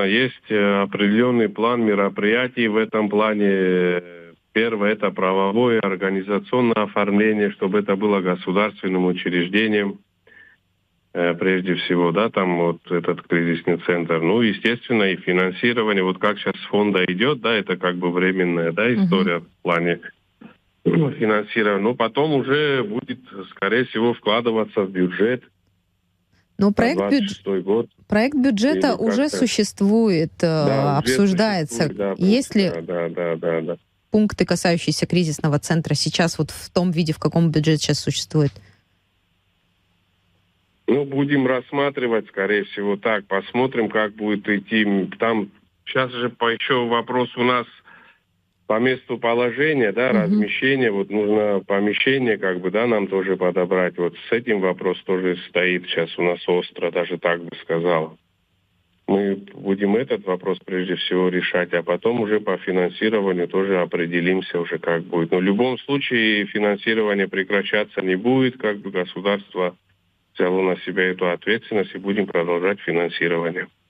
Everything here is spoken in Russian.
конечно, есть определенный план мероприятий в этом плане. Первое – это правовое организационное оформление, чтобы это было государственным учреждением, прежде всего, да, там вот этот кризисный центр. Ну, естественно, и финансирование, вот как сейчас с фонда идет, да, это как бы временная, да, история в плане финансирования. Но потом уже будет, скорее всего, вкладываться в бюджет Но на 26-й год. проект бюджета Или уже как-то. существует, Да, уже обсуждается. существует, да, Есть ли да. пункты, касающиеся кризисного центра сейчас вот в том виде, в каком бюджет сейчас существует? Ну, будем рассматривать, скорее всего, так. Посмотрим, как будет идти. Там сейчас же еще вопрос у нас по месту положения, да, Мгм. размещение. Вот нужно помещение, как бы, да, нам тоже подобрать. Вот с этим вопрос тоже стоит сейчас у нас остро, даже так бы сказал. Мы будем этот вопрос прежде всего решать, а потом уже по финансированию тоже определимся уже, как будет. Но в любом случае финансирование прекращаться не будет, как бы государство взяло на себя эту ответственность, и будем продолжать финансирование.